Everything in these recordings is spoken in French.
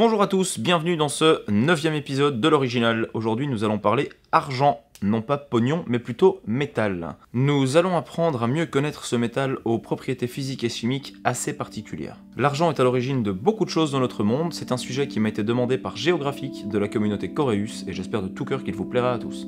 Bonjour à tous, bienvenue dans ce 9e épisode de l'original. Aujourd'hui nous allons parler argent, non pas pognon mais plutôt métal. Nous allons apprendre à mieux connaître ce métal aux propriétés physiques et chimiques assez particulières. L'argent est à l'origine de beaucoup de choses dans notre monde, c'est un sujet qui m'a été demandé par Géographique de la communauté Coréus et j'espère de tout cœur qu'il vous plaira à tous.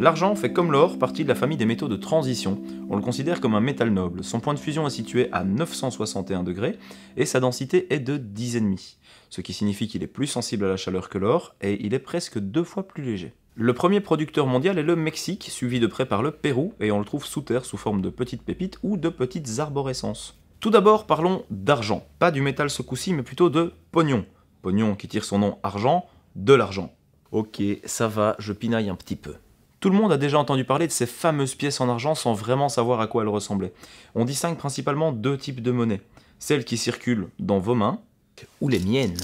L'argent fait comme l'or partie de la famille des métaux de transition, on le considère comme un métal noble, son point de fusion est situé à 961 degrés et sa densité est de 10,5, ce qui signifie qu'il est plus sensible à la chaleur que l'or et il est presque 2 fois plus léger. Le premier producteur mondial est le Mexique, suivi de près par le Pérou et on le trouve sous terre sous forme de petites pépites ou de petites arborescences. Tout d'abord parlons d'argent, pas du métal ce coup-ci mais plutôt de pognon. Pognon qui tire son nom argent, de l'argent. Ok, ça va, je pinaille un petit peu. Tout le monde a déjà entendu parler de ces fameuses pièces en argent sans vraiment savoir à quoi elles ressemblaient. On distingue principalement deux types de monnaies. Celles qui circulent dans vos mains, ou les miennes,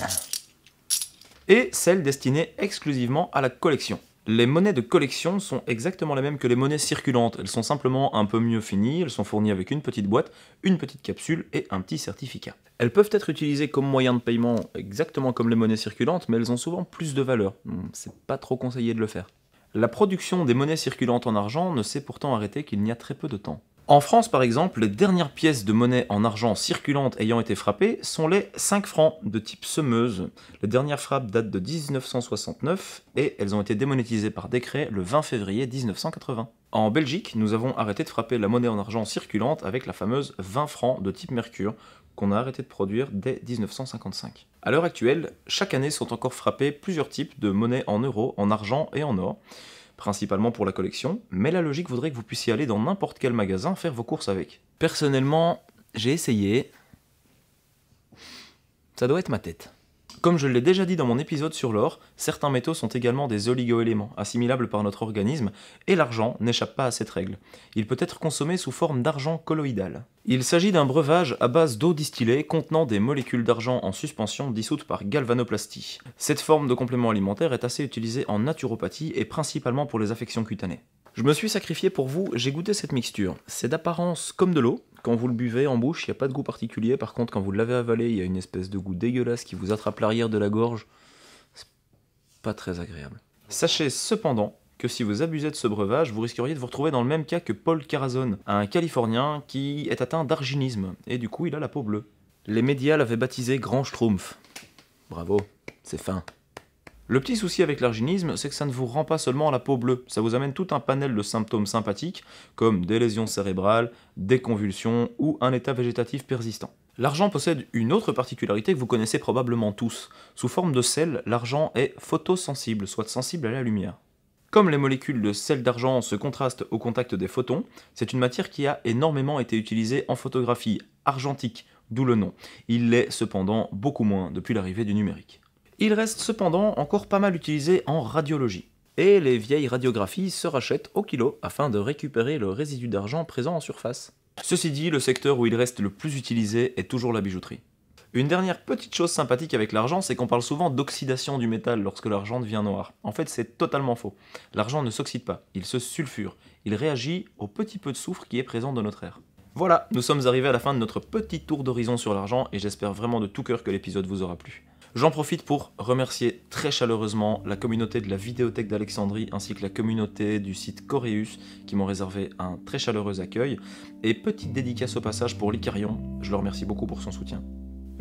et celles destinées exclusivement à la collection. Les monnaies de collection sont exactement les mêmes que les monnaies circulantes. Elles sont simplement un peu mieux finies, elles sont fournies avec une petite boîte, une petite capsule et un petit certificat. Elles peuvent être utilisées comme moyen de paiement exactement comme les monnaies circulantes, mais elles ont souvent plus de valeur. C'est pas trop conseillé de le faire. La production des monnaies circulantes en argent ne s'est pourtant arrêtée qu'il n'y a très peu de temps. En France par exemple, les dernières pièces de monnaie en argent circulantes ayant été frappées sont les 5 francs de type semeuse. Les dernières frappes datent de 1969 et elles ont été démonétisées par décret le 20 février 1980. En Belgique, nous avons arrêté de frapper la monnaie en argent circulante avec la fameuse 20 francs de type mercure qu'on a arrêté de produire dès 1955. À l'heure actuelle, chaque année sont encore frappés plusieurs types de monnaies en euros, en argent et en or, principalement pour la collection, mais la logique voudrait que vous puissiez aller dans n'importe quel magasin faire vos courses avec. Personnellement, j'ai essayé. Ça doit être ma tête. Comme je l'ai déjà dit dans mon épisode sur l'or, certains métaux sont également des oligo-éléments, assimilables par notre organisme, et l'argent n'échappe pas à cette règle. Il peut être consommé sous forme d'argent colloïdal. Il s'agit d'un breuvage à base d'eau distillée contenant des molécules d'argent en suspension dissoutes par galvanoplastie. Cette forme de complément alimentaire est assez utilisée en naturopathie et principalement pour les affections cutanées. Je me suis sacrifié pour vous, j'ai goûté cette mixture. C'est d'apparence comme de l'eau. Quand vous le buvez en bouche, il n'y a pas de goût particulier. Par contre, quand vous l'avez avalé, il y a une espèce de goût dégueulasse qui vous attrape l'arrière de la gorge. C'est pas très agréable. Sachez cependant que si vous abusez de ce breuvage, vous risqueriez de vous retrouver dans le même cas que Paul Carazon, un Californien qui est atteint d'arginisme, et du coup il a la peau bleue. Les médias l'avaient baptisé Grand Schtroumpf. Bravo, c'est fin. Le petit souci avec l'arginisme, c'est que ça ne vous rend pas seulement la peau bleue, ça vous amène tout un panel de symptômes sympathiques, comme des lésions cérébrales, des convulsions ou un état végétatif persistant. L'argent possède une autre particularité que vous connaissez probablement tous. Sous forme de sel, l'argent est photosensible, soit sensible à la lumière. Comme les molécules de sel d'argent se contrastent au contact des photons, c'est une matière qui a énormément été utilisée en photographie argentique, d'où le nom. Il l'est cependant beaucoup moins depuis l'arrivée du numérique. Il reste cependant encore pas mal utilisé en radiologie. Et les vieilles radiographies se rachètent au kilo afin de récupérer le résidu d'argent présent en surface. Ceci dit, le secteur où il reste le plus utilisé est toujours la bijouterie. Une dernière petite chose sympathique avec l'argent, c'est qu'on parle souvent d'oxydation du métal lorsque l'argent devient noir. En fait, c'est totalement faux. L'argent ne s'oxyde pas, il se sulfure. Il réagit au petit peu de soufre qui est présent dans notre air. Voilà, nous sommes arrivés à la fin de notre petit tour d'horizon sur l'argent et j'espère vraiment de tout cœur que l'épisode vous aura plu. J'en profite pour remercier très chaleureusement la communauté de la vidéothèque d'Alexandrie ainsi que la communauté du site Coréus qui m'ont réservé un très chaleureux accueil. Et petite dédicace au passage pour l'Icarion, je le remercie beaucoup pour son soutien.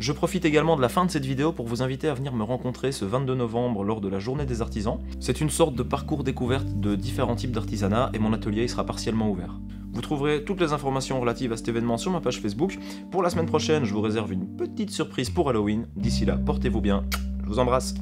Je profite également de la fin de cette vidéo pour vous inviter à venir me rencontrer ce 22 novembre lors de la journée des artisans. C'est une sorte de parcours découverte de différents types d'artisanat et mon atelier sera partiellement ouvert. Vous trouverez toutes les informations relatives à cet événement sur ma page Facebook. Pour la semaine prochaine, je vous réserve une petite surprise pour Halloween. D'ici là, portez-vous bien. Je vous embrasse.